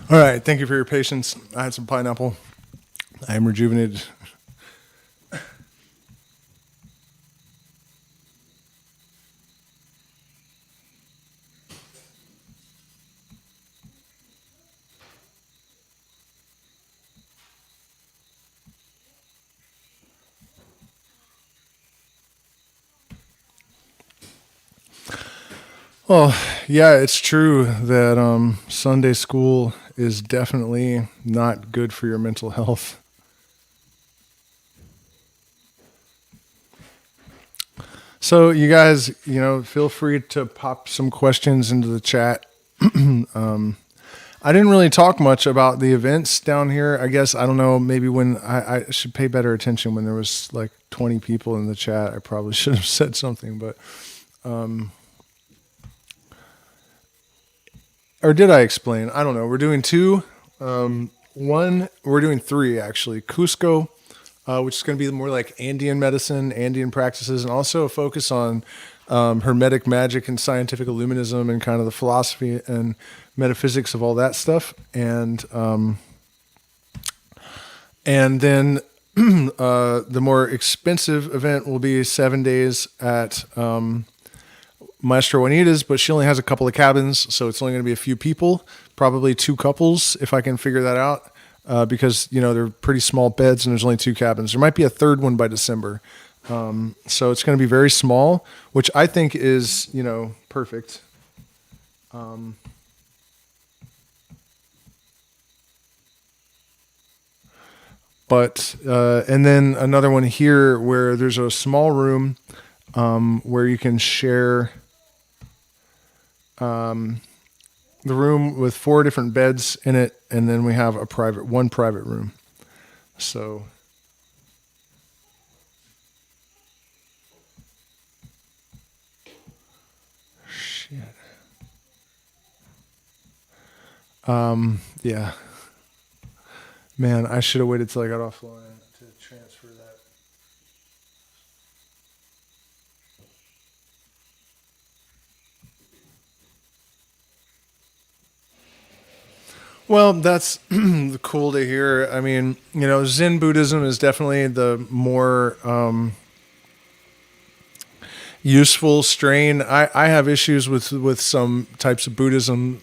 All right. Thank you for your patience. I had some pineapple. I am rejuvenated. Well, yeah, it's true that Sunday school is definitely not good for your mental health. So you guys, feel free to pop some questions into the chat. I didn't really talk much about the events down here. I guess, I don't know, maybe when I should pay better attention when there was like 20 people in the chat. I probably should have said something, but or did I explain? I don't know. We're doing two. We're doing three actually. Cusco, which is going to be more like Andean medicine, Andean practices, and also a focus on hermetic magic and scientific illuminism and kind of the philosophy and metaphysics of all that stuff. And then the more expensive event will be 7 days at Maestra Juanita's, but she only has a couple of cabins, so it's only going to be a few people, probably 2 couples if I can figure that out, because they're pretty small beds and there's only 2 cabins. There might be a third one by December, so it's going to be very small, which I think is perfect. But and then another one here where there's a small room where you can share the room with 4 different beds in it, and then we have one private room. So shit. Yeah. Man, I should have waited till I got offline to transfer that. Well, that's cool to hear. I mean, Zen Buddhism is definitely the more useful strain. I have issues with some types of Buddhism,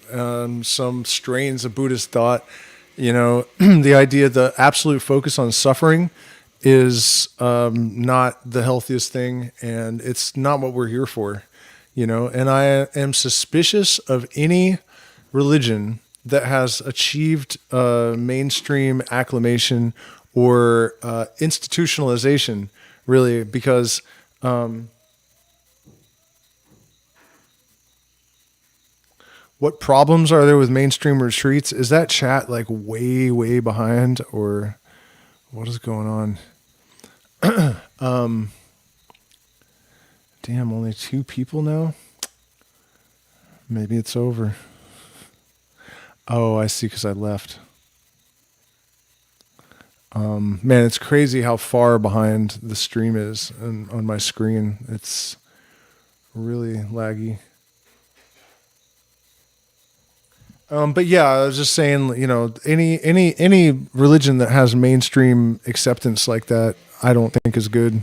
some strains of Buddhist thought. The idea, the absolute focus on suffering is not the healthiest thing, and it's not what we're here for. and I am suspicious of any religion that has achieved mainstream acclamation or institutionalization, really, because what problems are there with mainstream retreats? Is that chat like way, way behind, or what is going on? Damn, only 2 people now? Maybe it's over. Oh, I see, because I left. Man, it's crazy how far behind the stream is on my screen. It's really laggy. But yeah, I was just saying, any religion that has mainstream acceptance like that, I don't think is good.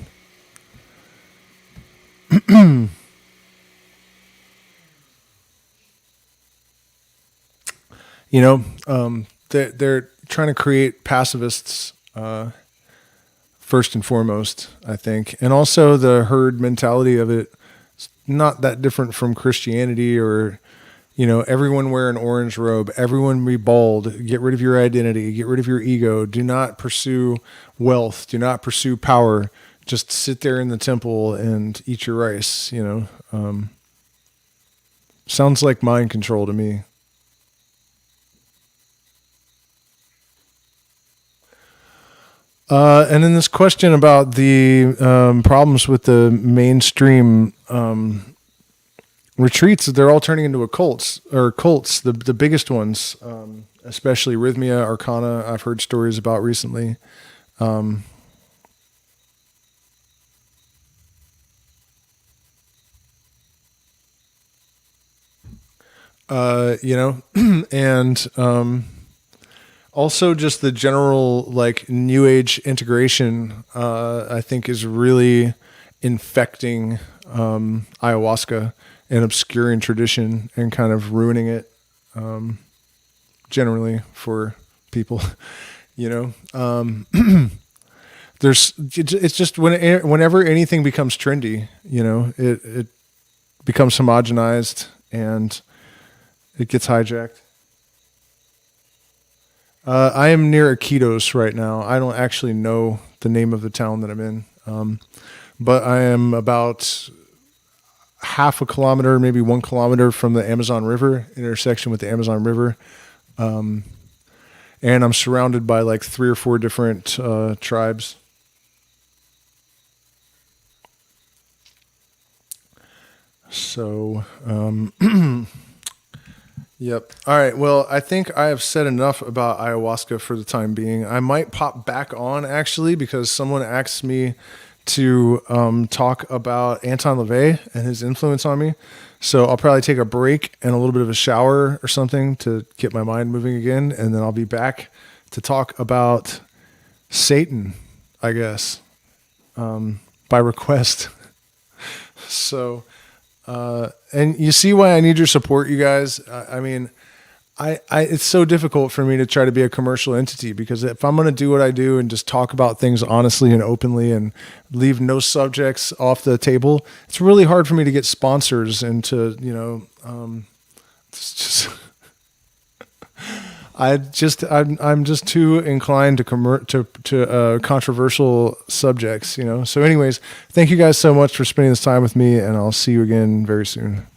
They're trying to create pacifists, first and foremost, I think. And also the herd mentality of it is not that different from Christianity or, everyone wear an orange robe, everyone be bald, get rid of your identity, get rid of your ego, do not pursue wealth, do not pursue power, just sit there in the temple and eat your rice, sounds like mind control to me. And then this question about the problems with the mainstream retreats, they're all turning into cults, the biggest ones, especially Rhythmia, Arcana, I've heard stories about recently. And also just the general like new age integration, I think is really infecting ayahuasca and obscuring tradition and kind of ruining it generally for people. It's just whenever anything becomes trendy, it becomes homogenized and it gets hijacked. I am near Iquitos right now. I don't actually know the name of the town that I'm in, but I am about half a kilometer, maybe 1 kilometer from the Amazon River, intersection with the Amazon River. And I'm surrounded by like 3 or 4 different tribes. So, yep. All right. Well, I think I have said enough about ayahuasca for the time being. I might pop back on actually because someone asked me to talk about Anton LaVey and his influence on me. So I'll probably take a break and a little bit of a shower or something to get my mind moving again. And then I'll be back to talk about Satan, I guess, by request. So, and you see why I need your support, you guys. I mean, it's so difficult for me to try to be a commercial entity because if I'm going to do what I do and just talk about things honestly and openly and leave no subjects off the table, it's really hard for me to get sponsors and to, it's just, I'm just too inclined to controversial subjects, So anyways, thank you guys so much for spending this time with me and I'll see you again very soon.